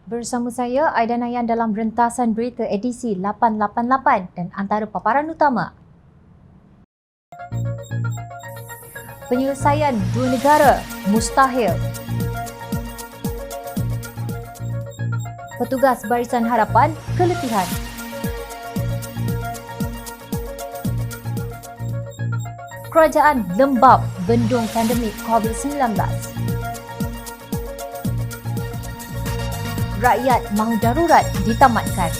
Bersama saya Aida Nayan dalam rentasan berita edisi 888 dan antara paparan utama. Penyelesaian dua negara mustahil. Petugas Barisan Harapan keletihan. Kerajaan lembab bendung pandemik COVID-19. Rakyat mahu darurat ditamatkan.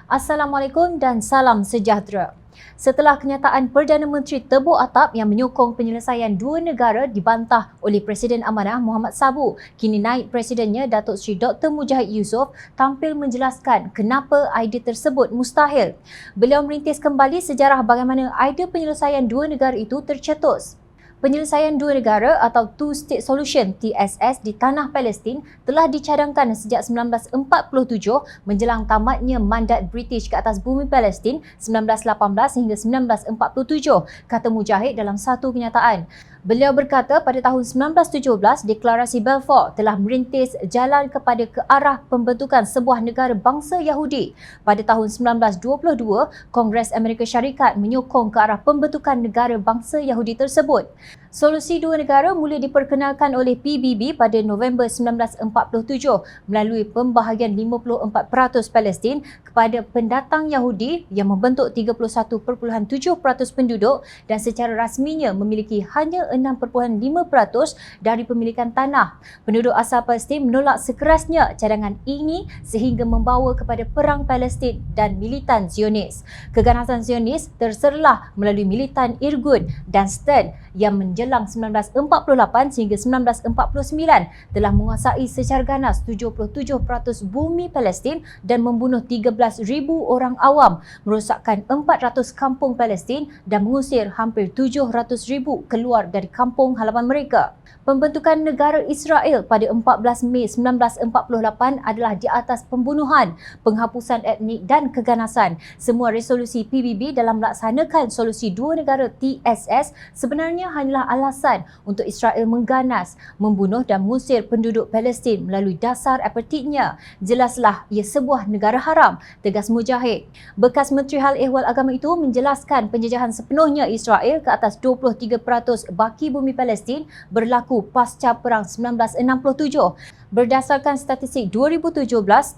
Assalamualaikum dan salam sejahtera. Setelah kenyataan Perdana Menteri tebuk atap yang menyokong penyelesaian dua negara dibantah oleh Presiden Amanah Muhammad Sabu, kini naib Presidennya Datuk Seri Dr. Mujahid Yusof tampil menjelaskan kenapa idea tersebut mustahil. Beliau merintis kembali sejarah bagaimana idea penyelesaian dua negara itu tercetus. Penyelesaian dua negara atau Two State Solution TSS di tanah Palestin telah dicadangkan sejak 1947 menjelang tamatnya mandat British ke atas bumi Palestin 1918 hingga 1947, kata Mujahid dalam satu kenyataan. Beliau berkata pada tahun 1917, Deklarasi Balfour telah merintis jalan kepada ke arah pembentukan sebuah negara bangsa Yahudi. Pada tahun 1922, Kongres Amerika Syarikat menyokong ke arah pembentukan negara bangsa Yahudi tersebut. Solusi dua negara mula diperkenalkan oleh PBB pada November 1947 melalui pembahagian 54% Palestin kepada pendatang Yahudi yang membentuk 31.7% penduduk dan secara rasminya memiliki hanya 6.5% dari pemilikan tanah. Penduduk asal Palestin menolak sekerasnya cadangan ini sehingga membawa kepada perang Palestin dan militan Zionis. Keganasan Zionis terserlah melalui militan Irgun dan Stern yang menjelang 1948 sehingga 1949 telah menguasai secara ganas 77% bumi Palestin dan membunuh 13,000 orang awam, merosakkan 400 kampung Palestin dan mengusir hampir 700,000 keluar dari kampung halaman mereka. Pembentukan negara Israel pada 14 Mei 1948 adalah di atas pembunuhan, penghapusan etnik dan keganasan. Semua resolusi PBB dalam melaksanakan solusi dua negara TSS sebenarnya hanyalah alasan untuk Israel mengganas, membunuh dan mengusir penduduk Palestin melalui dasar apartheidnya. Jelaslah ia sebuah negara haram, tegas Mujahid. Bekas Menteri Hal Ehwal Agama itu menjelaskan penjajahan sepenuhnya Israel ke atas 23% baki bumi Palestin berlaku pasca Perang 1967. Berdasarkan statistik 2017,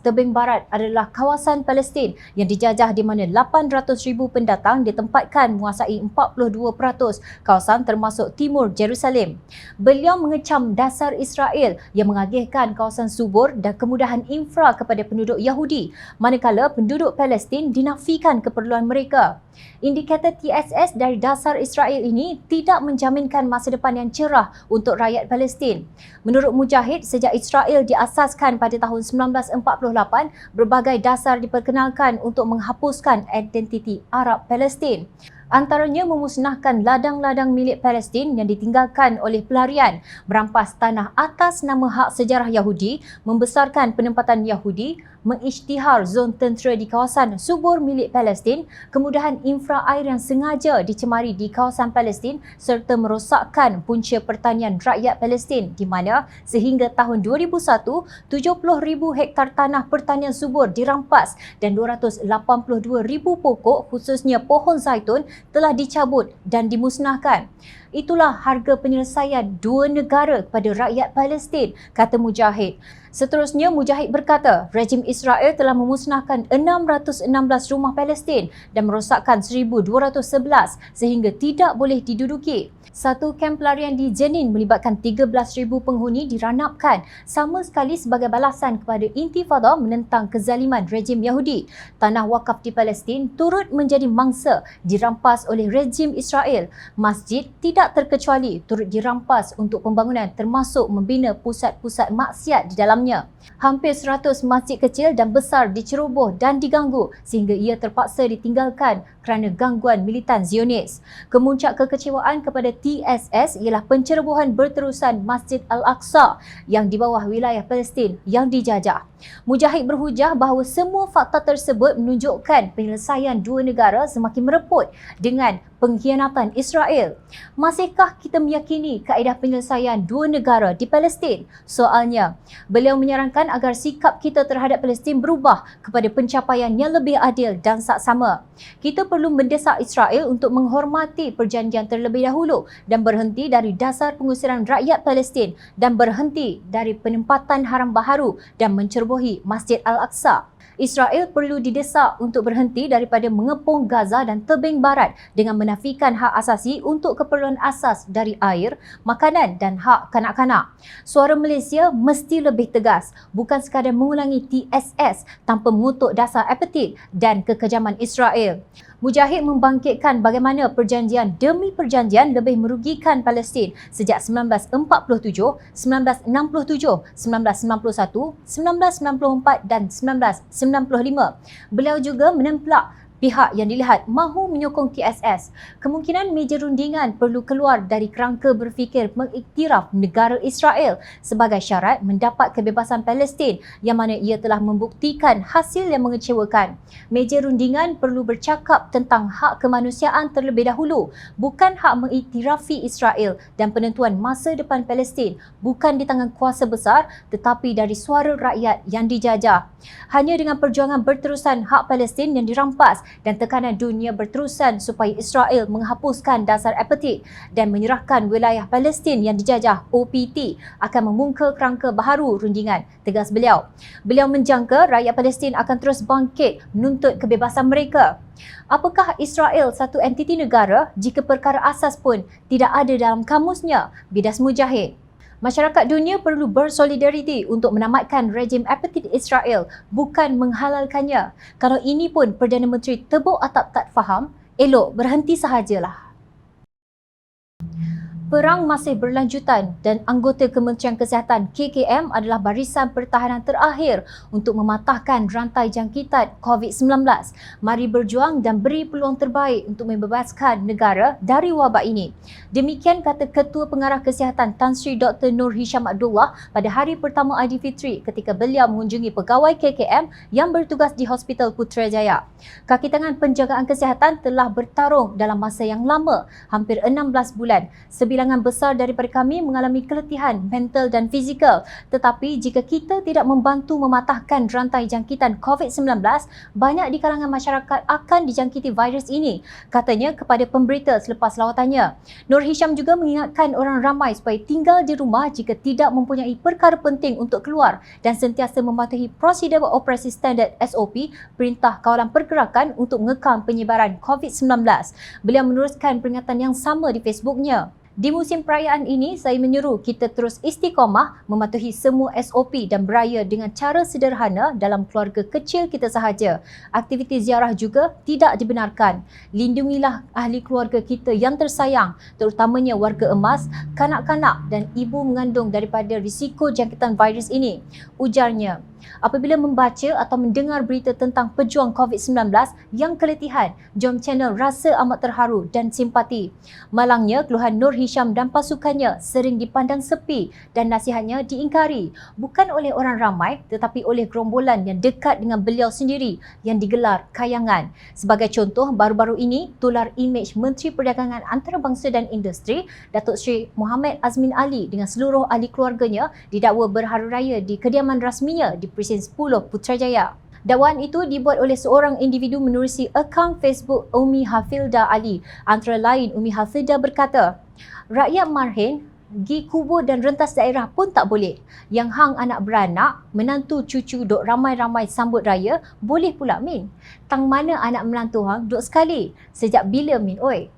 tebing barat adalah kawasan Palestin yang dijajah di mana 800,000 pendatang ditempatkan menguasai 42% kawasan termasuk timur Jerusalem. Beliau mengecam dasar Israel yang mengagihkan kawasan subur dan kemudahan infra kepada penduduk Yahudi, manakala penduduk Palestin dinafikan keperluan mereka. Indikator TSS dari dasar Israel ini tidak menjaminkan masa depan yang cerah untuk rakyat Palestin. Menurut Mujahid, sejak Israel diasaskan pada tahun 1948, berbagai dasar diperkenalkan untuk menghapuskan identiti Arab Palestin. Antaranya memusnahkan ladang-ladang milik Palestin yang ditinggalkan oleh pelarian, merampas tanah atas nama hak sejarah Yahudi, membesarkan penempatan Yahudi, mengisytihar zon tentera di kawasan subur milik Palestin, kemudahan infra air yang sengaja dicemari di kawasan Palestin serta merosakkan punca pertanian rakyat Palestin di mana sehingga tahun 2001, 70,000 hektar tanah pertanian subur dirampas dan 282,000 pokok khususnya pohon zaitun telah dicabut dan dimusnahkan. Itulah harga penyelesaian dua negara kepada rakyat Palestin, kata Mujahid. Seterusnya, Mujahid berkata, rejim Israel telah memusnahkan 616 rumah Palestin dan merosakkan 1,211 sehingga tidak boleh diduduki. Satu kamp pelarian di Jenin melibatkan 13,000 penghuni diranapkan sama sekali sebagai balasan kepada intifada menentang kezaliman rejim Yahudi. Tanah wakaf di Palestin turut menjadi mangsa dirampas oleh rejim Israel. Masjid tidak terkecuali turut dirampas untuk pembangunan termasuk membina pusat-pusat maksiat di dalamnya. diamnya. Hampir 100 masjid kecil dan besar diceroboh dan diganggu sehingga ia terpaksa ditinggalkan kerana gangguan militan Zionis. Kemuncak kekecewaan kepada TSS ialah pencerobohan berterusan Masjid Al-Aqsa yang di bawah wilayah Palestin yang dijajah. Mujahid berhujah bahawa semua fakta tersebut menunjukkan penyelesaian dua negara semakin mereput dengan pengkhianatan Israel. Masihkah kita meyakini kaedah penyelesaian dua negara di Palestin? Soalnya, beliau menyarankan agar sikap kita terhadap Palestin berubah kepada pencapaian yang lebih adil dan saksama. Kita perlu mendesak Israel untuk menghormati perjanjian terlebih dahulu dan berhenti dari dasar pengusiran rakyat Palestin dan berhenti dari penempatan haram baharu dan mencerobohi Masjid Al-Aqsa. Israel perlu didesak untuk berhenti daripada mengepung Gaza dan tebing barat dengan menafikan hak asasi untuk keperluan asas dari air, makanan dan hak kanak-kanak. Suara Malaysia mesti lebih tegas, bukan sekadar mengulangi TSS tanpa mengutuk dasar apartheid dan kekejaman Israel. Mujahid membangkitkan bagaimana perjanjian demi perjanjian lebih merugikan Palestin sejak 1947, 1967, 1991, 1994 dan 1995. Beliau juga menemplak pihak yang dilihat mahu menyokong TSS. Kemungkinan meja rundingan perlu keluar dari kerangka berfikir mengiktiraf negara Israel sebagai syarat mendapat kebebasan Palestin yang mana ia telah membuktikan hasil yang mengecewakan. Meja rundingan perlu bercakap tentang hak kemanusiaan terlebih dahulu, bukan hak mengiktirafi Israel dan penentuan masa depan Palestin bukan di tangan kuasa besar tetapi dari suara rakyat yang dijajah. Hanya dengan perjuangan berterusan hak Palestin yang dirampas dan tekanan dunia berterusan supaya Israel menghapuskan dasar apartheid dan menyerahkan wilayah Palestin yang dijajah OPT akan membuka kerangka baharu rundingan, tegas beliau. Beliau menjangka rakyat Palestin akan terus bangkit menuntut kebebasan mereka. Apakah Israel satu entiti negara jika perkara asas pun tidak ada dalam kamusnya? Bidas Mujahid. Masyarakat dunia perlu bersolidariti untuk menamatkan rejim apartheid Israel, bukan menghalalkannya. Kalau ini pun Perdana Menteri Tebuk Atap tak faham, elok berhenti sahajalah. Perang masih berlanjutan dan anggota Kementerian Kesihatan KKM adalah barisan pertahanan terakhir untuk mematahkan rantai jangkitan COVID-19. Mari berjuang dan beri peluang terbaik untuk membebaskan negara dari wabak ini. Demikian kata Ketua Pengarah Kesihatan Tan Sri Dr. Nur Hisham Abdullah pada hari pertama Aidilfitri ketika beliau mengunjungi pegawai KKM yang bertugas di Hospital Putrajaya. Kaki tangan penjagaan kesihatan telah bertarung dalam masa yang lama, hampir 16 bulan. Bilangan besar daripada kami mengalami keletihan mental dan fizikal. Tetapi jika kita tidak membantu mematahkan rantai jangkitan COVID-19, banyak di kalangan masyarakat akan dijangkiti virus ini, katanya kepada pemberita selepas lawatannya. Nur Hisham juga mengingatkan orang ramai supaya tinggal di rumah jika tidak mempunyai perkara penting untuk keluar dan sentiasa mematuhi prosedur operasi standard SOP Perintah Kawalan Pergerakan untuk mengekang penyebaran COVID-19. Beliau meneruskan peringatan yang sama di Facebooknya. Di musim perayaan ini, saya menyeru kita terus istiqamah mematuhi semua SOP dan beraya dengan cara sederhana dalam keluarga kecil kita sahaja. Aktiviti ziarah juga tidak dibenarkan. Lindungilah ahli keluarga kita yang tersayang, terutamanya warga emas, kanak-kanak dan ibu mengandung daripada risiko jangkitan virus ini, ujarnya. Apabila membaca atau mendengar berita tentang pejuang COVID-19 yang keletihan, jom channel rasa amat terharu dan simpati. Malangnya, keluhan Nur Hisham dan pasukannya sering dipandang sepi dan nasihatnya diingkari, bukan oleh orang ramai tetapi oleh gerombolan yang dekat dengan beliau sendiri yang digelar kayangan. Sebagai contoh, baru-baru ini tular imej Menteri Perdagangan Antarabangsa dan Industri, Datuk Seri Muhammad Azmin Ali dengan seluruh ahli keluarganya didakwa berharu raya di kediaman rasminya di Presiden 10 Putrajaya. Dakwaan itu dibuat oleh seorang individu menerusi akaun Facebook Umi Hafilda Ali. Antara lain, Umi Hafilda berkata, rakyat marhin, gi kubur dan rentas daerah pun tak boleh. Yang hang anak beranak, menantu cucu duk ramai-ramai sambut raya, boleh pula min. Tang mana anak menantu hang duk sekali? Sejak bila min oi?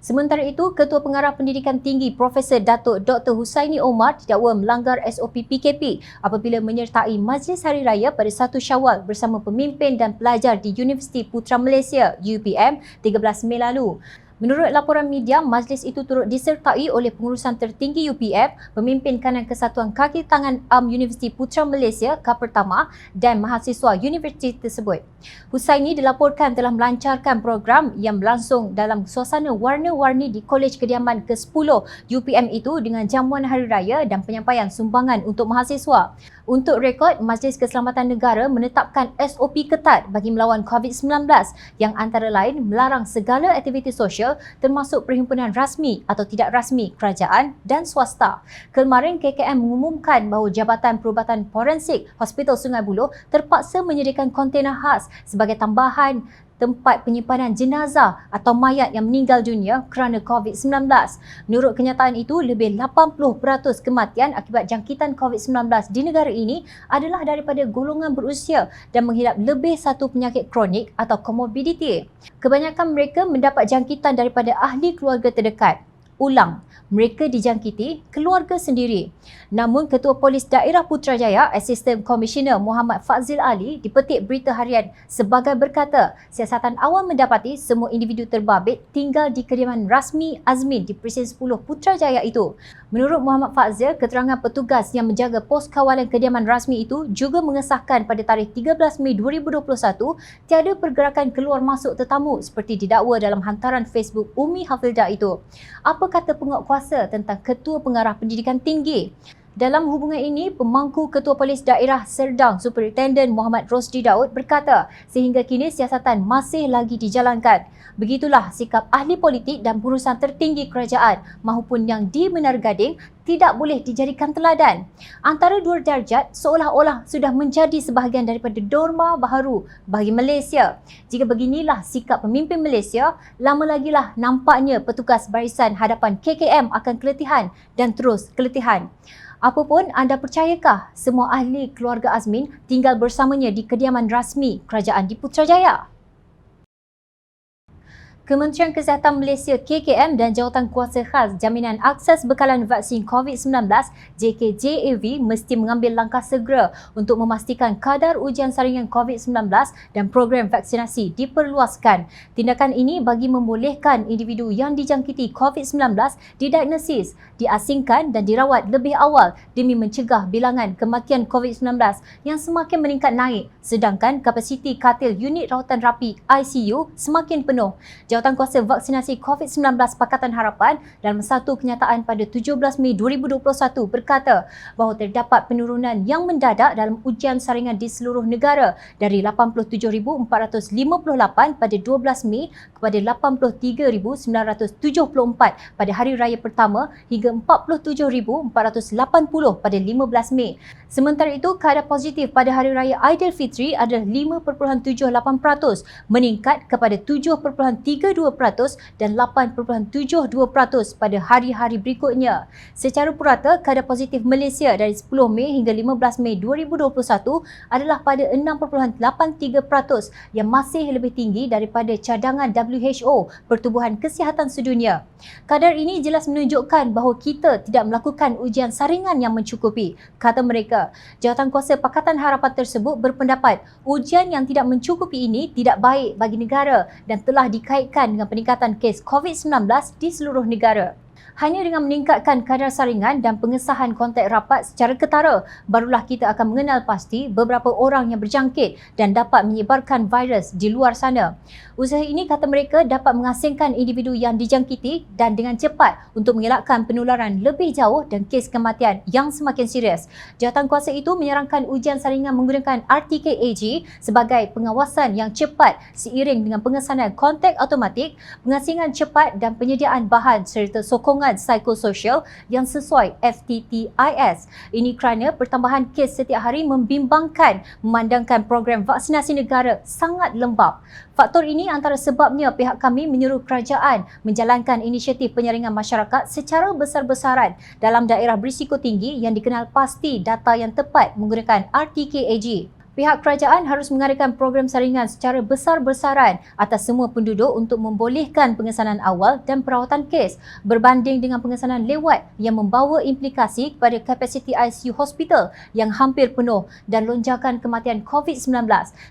Sementara itu, Ketua Pengarah Pendidikan Tinggi Profesor Datuk Dr. Husaini Omar didakwa melanggar SOP PKP apabila menyertai Majlis Hari Raya pada 1 Syawal bersama pemimpin dan pelajar di Universiti Putra Malaysia UPM 13 Mei lalu. Menurut laporan media, majlis itu turut disertai oleh pengurusan tertinggi UPF, pemimpin kanan Kesatuan Kaki Tangan Universiti Putra Malaysia Pertama dan mahasiswa universiti tersebut. Husaini dilaporkan telah melancarkan program yang berlangsung dalam suasana warna-warni di Kolej Kediaman ke-10 UPM itu dengan jamuan hari raya dan penyampaian sumbangan untuk mahasiswa. Untuk rekod, Majlis Keselamatan Negara menetapkan SOP ketat bagi melawan COVID-19 yang antara lain melarang segala aktiviti sosial termasuk perhimpunan rasmi atau tidak rasmi kerajaan dan swasta. Kemarin KKM mengumumkan bahawa Jabatan Perubatan Forensik Hospital Sungai Buloh terpaksa menyediakan kontena khas sebagai tambahan tempat penyimpanan jenazah atau mayat yang meninggal dunia kerana COVID-19. Menurut kenyataan itu, lebih 80% kematian akibat jangkitan COVID-19 di negara ini adalah daripada golongan berusia dan menghidap lebih satu penyakit kronik atau komorbiditi. Kebanyakan mereka mendapat jangkitan daripada ahli keluarga terdekat. Ulang, mereka dijangkiti keluarga sendiri. Namun, Ketua Polis Daerah Putrajaya, Assistant Commissioner Muhammad Fazil Ali dipetik Berita Harian sebagai berkata, siasatan awal mendapati semua individu terbabit tinggal di kediaman rasmi Azmin di Presiden 10 Putrajaya itu. Menurut Muhammad Fazil, keterangan petugas yang menjaga pos kawalan kediaman rasmi itu juga mengesahkan pada tarikh 13 Mei 2021 tiada pergerakan keluar masuk tetamu seperti didakwa dalam hantaran Facebook Umi Hafildah itu. Apa kata penguatkuasa tentang Ketua Pengarah Pendidikan Tinggi? Dalam hubungan ini, pemangku Ketua Polis Daerah Serdang Superintendent Muhammad Rosdi Daud berkata, sehingga kini siasatan masih lagi dijalankan. Begitulah sikap ahli politik dan pengurusan tertinggi kerajaan mahupun yang di Menara Gading tidak boleh dijadikan teladan. Antara dua darjat seolah-olah sudah menjadi sebahagian daripada norma baharu bagi Malaysia. Jika beginilah sikap pemimpin Malaysia, lama lagilah nampaknya petugas barisan hadapan KKM akan keletihan dan terus keletihan. Apapun, anda percayakah semua ahli keluarga Azmin tinggal bersamanya di kediaman rasmi kerajaan di Putrajaya? Kementerian Kesihatan Malaysia KKM dan Jawatan Kuasa Khas Jaminan Akses Bekalan Vaksin COVID-19 JKJAV mesti mengambil langkah segera untuk memastikan kadar ujian saringan COVID-19 dan program vaksinasi diperluaskan. Tindakan ini bagi membolehkan individu yang dijangkiti COVID-19 didiagnosis, diasingkan dan dirawat lebih awal demi mencegah bilangan kematian COVID-19 yang semakin meningkat naik sedangkan kapasiti katil unit rawatan rapi ICU semakin penuh. Jawatankuasa Vaksinasi COVID-19 Pakatan Harapan dalam satu kenyataan pada 17 Mei 2021 berkata bahawa terdapat penurunan yang mendadak dalam ujian saringan di seluruh negara dari 87,458 pada 12 Mei kepada 83,974 pada Hari Raya pertama hingga 47,480 pada 15 Mei. Sementara itu, kadar positif pada Hari Raya Aidilfitri adalah 5.78% meningkat kepada 7.32% dan 8.72% pada hari-hari berikutnya. Secara purata, kadar positif Malaysia dari 10 Mei hingga 15 Mei 2021 adalah pada 6.83% yang masih lebih tinggi daripada cadangan WHO Pertubuhan Kesihatan Sedunia. Kadar ini jelas menunjukkan bahawa kita tidak melakukan ujian saringan yang mencukupi, kata mereka. Jawatankuasa Pakatan Harapan tersebut berpendapat ujian yang tidak mencukupi ini tidak baik bagi negara dan telah dikaitkan dengan peningkatan kes COVID-19 di seluruh negara. Hanya dengan meningkatkan kadar saringan dan pengesahan kontak rapat secara ketara, barulah kita akan mengenal pasti beberapa orang yang berjangkit dan dapat menyebarkan virus di luar sana. Usaha ini, kata mereka, dapat mengasingkan individu yang dijangkiti dan dengan cepat untuk mengelakkan penularan lebih jauh dan kes kematian yang semakin serius. Jawatankuasa itu menyarankan ujian saringan menggunakan RTKAG sebagai pengawasan yang cepat seiring dengan pengesanan kontak automatik, pengasingan cepat dan penyediaan bahan serta sokongan psikososial yang sesuai FTTIS. Ini kerana pertambahan kes setiap hari membimbangkan memandangkan program vaksinasi negara sangat lembap. Faktor ini antara sebabnya pihak kami menyuruh kerajaan menjalankan inisiatif penyaringan masyarakat secara besar-besaran dalam daerah berisiko tinggi yang dikenal pasti data yang tepat menggunakan RTKAG. Pihak kerajaan harus mengadakan program saringan secara besar-besaran atas semua penduduk untuk membolehkan pengesanan awal dan perawatan kes berbanding dengan pengesanan lewat yang membawa implikasi kepada kapasiti ICU hospital yang hampir penuh dan lonjakan kematian COVID-19.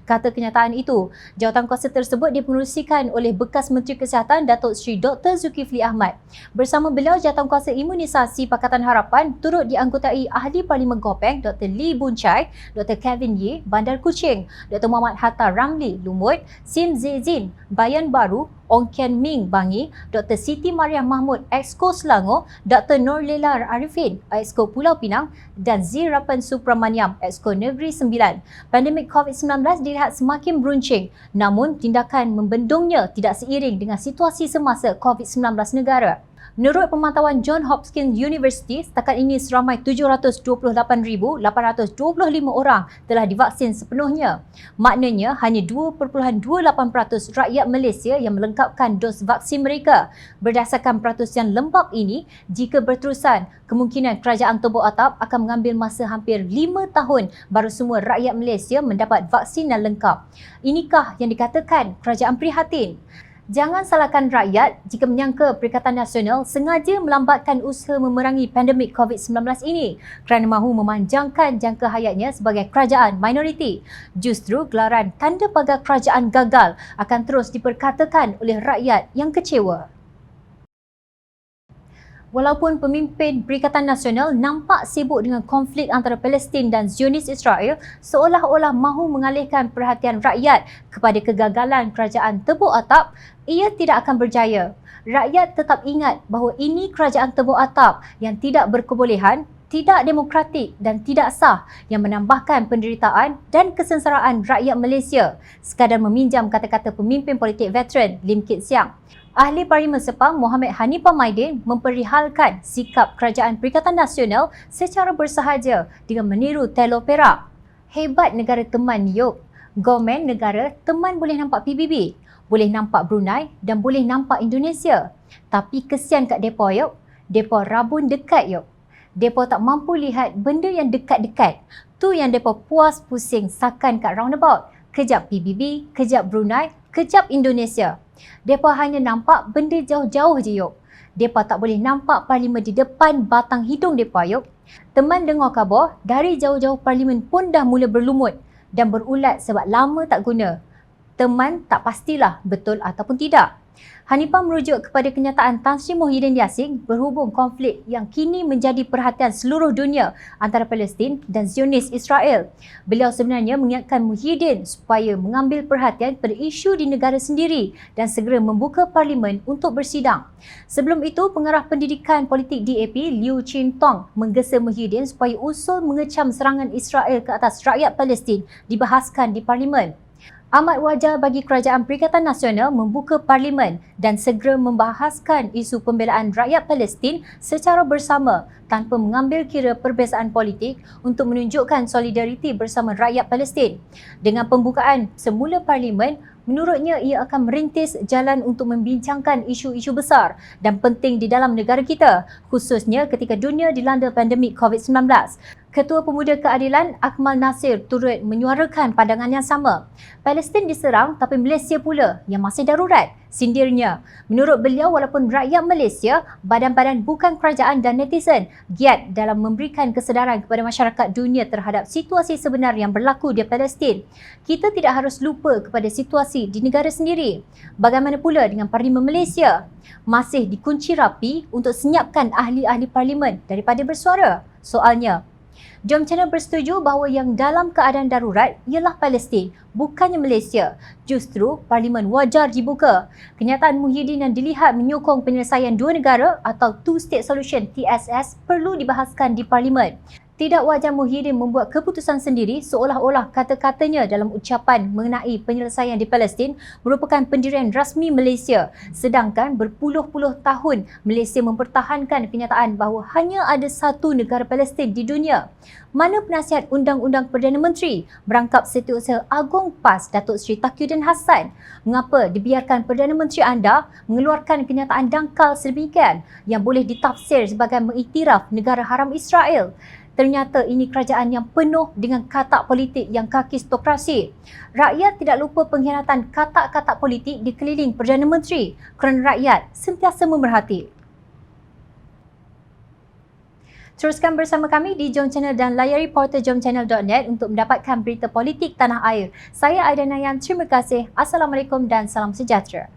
Kata kenyataan itu, jawatankuasa tersebut dipengerusikan oleh bekas Menteri Kesihatan Datuk Seri Dr. Zulkifli Ahmad. Bersama beliau, jawatankuasa imunisasi Pakatan Harapan turut dianggotai Ahli Parlimen Gopeng Dr. Lee Boon Chye, Dr. Kevin Yee, Bandar Kuching, Dr. Muhammad Hatta Ramli, Lumut, Sim Zezin, Bayan Baru, Ong Kian Ming, Bangi, Dr. Siti Mariam Mahmud, Exco Selangor, Dr. Norlela Arifin, Exco Pulau Pinang dan Zirapan Supramaniam, Exco Negeri Sembilan. Pandemik COVID-19 dilihat semakin beruncing, namun tindakan membendungnya tidak seiring dengan situasi semasa COVID-19 negara. Menurut pemantauan Johns Hopkins University, setakat ini seramai 728,825 orang telah divaksin sepenuhnya. Maknanya hanya 2.28% rakyat Malaysia yang melengkapkan dos vaksin mereka. Berdasarkan peratusan lembap ini, jika berterusan, kemungkinan kerajaan Tebuk Atap akan mengambil masa hampir 5 tahun baru semua rakyat Malaysia mendapat vaksin yang lengkap. Inikah yang dikatakan kerajaan prihatin? Jangan salahkan rakyat jika menyangka Perikatan Nasional sengaja melambatkan usaha memerangi pandemik COVID-19 ini kerana mahu memanjangkan jangka hayatnya sebagai kerajaan minoriti. Justru gelaran tanda pagar kerajaan gagal akan terus diperkatakan oleh rakyat yang kecewa. Walaupun pemimpin Perikatan Nasional nampak sibuk dengan konflik antara Palestin dan Zionis Israel, seolah-olah mahu mengalihkan perhatian rakyat kepada kegagalan kerajaan Tebuk Atap, ia tidak akan berjaya. Rakyat tetap ingat bahawa ini kerajaan Tebuk Atap yang tidak berkebolehan, tidak demokratik dan tidak sah yang menambahkan penderitaan dan kesengsaraan rakyat Malaysia, sekadar meminjam kata-kata pemimpin politik veteran Lim Kit Siang. Ahli Parlimen Sepang Muhammad Hanifah Maidin memperihalkan sikap Kerajaan Perikatan Nasional secara bersahaja dengan meniru Telur Perak. Hebat negara teman Yop. Government negara teman boleh nampak PBB, boleh nampak Brunei dan boleh nampak Indonesia. Tapi kesian kat depa Yop. Depa rabun dekat Yop. Depa tak mampu lihat benda yang dekat-dekat. Tu yang depa puas pusing sakan kat roundabout. Kejap PBB, kejap Brunei, kejap Indonesia. Depa hanya nampak benda jauh-jauh je Yop. Depa tak boleh nampak parlimen di depan batang hidung depa Yop. Teman dengar khabar, dari jauh-jauh parlimen pun dah mula berlumut dan berulat sebab lama tak guna. Teman tak pastilah betul ataupun tidak. Hanifah merujuk kepada kenyataan Tan Sri Muhyiddin Yassin berhubung konflik yang kini menjadi perhatian seluruh dunia antara Palestin dan Zionis Israel. Beliau sebenarnya mengingatkan Muhyiddin supaya mengambil perhatian pada isu di negara sendiri dan segera membuka parlimen untuk bersidang. Sebelum itu, pengarah pendidikan politik DAP Liu Chin Tong menggesa Muhyiddin supaya usul mengecam serangan Israel ke atas rakyat Palestin dibahaskan di parlimen. Amat wajar bagi Kerajaan Perikatan Nasional membuka parlimen dan segera membahaskan isu pembelaan rakyat Palestin secara bersama tanpa mengambil kira perbezaan politik untuk menunjukkan solidariti bersama rakyat Palestin. Dengan pembukaan semula parlimen, menurutnya ia akan merintis jalan untuk membincangkan isu-isu besar dan penting di dalam negara kita, khususnya ketika dunia dilanda pandemik COVID-19. Ketua Pemuda Keadilan Akmal Nasir turut menyuarakan pandangan yang sama. Palestin diserang tapi Malaysia pula yang masih darurat, sindirnya. Menurut beliau, walaupun rakyat Malaysia, badan-badan bukan kerajaan dan netizen giat dalam memberikan kesedaran kepada masyarakat dunia terhadap situasi sebenar yang berlaku di Palestin, kita tidak harus lupa kepada situasi di negara sendiri. Bagaimana pula dengan Parlimen Malaysia? Masih dikunci rapi untuk senyapkan ahli-ahli parlimen daripada bersuara? Soalnya, Jom Channel bersetuju bahawa yang dalam keadaan darurat ialah Palestin, bukannya Malaysia. Justru parlimen wajar dibuka. Kenyataan Muhyiddin yang dilihat menyokong penyelesaian dua negara atau Two State Solution TSS perlu dibahaskan di parlimen. Tidak wajar Muhyiddin membuat keputusan sendiri seolah-olah kata-katanya dalam ucapan mengenai penyelesaian di Palestin merupakan pendirian rasmi Malaysia, sedangkan berpuluh-puluh tahun Malaysia mempertahankan kenyataan bahawa hanya ada satu negara Palestin di dunia. Mana penasihat Undang-Undang Perdana Menteri, merangkap Setiausaha Agung PAS Datuk Seri Taqiyuddin Hassan? Mengapa dibiarkan Perdana Menteri anda mengeluarkan kenyataan dangkal sedemikian yang boleh ditafsir sebagai mengiktiraf negara haram Israel? Ternyata ini kerajaan yang penuh dengan katak politik yang kakistokrasi. Rakyat tidak lupa pengkhianatan katak-katak politik di keliling Perdana Menteri kerana rakyat sentiasa memerhati. Teruskan bersama kami di Jom Channel dan layari portal jomchannel.net untuk mendapatkan berita politik tanah air. Saya Aida Nayan, terima kasih. Assalamualaikum dan salam sejahtera.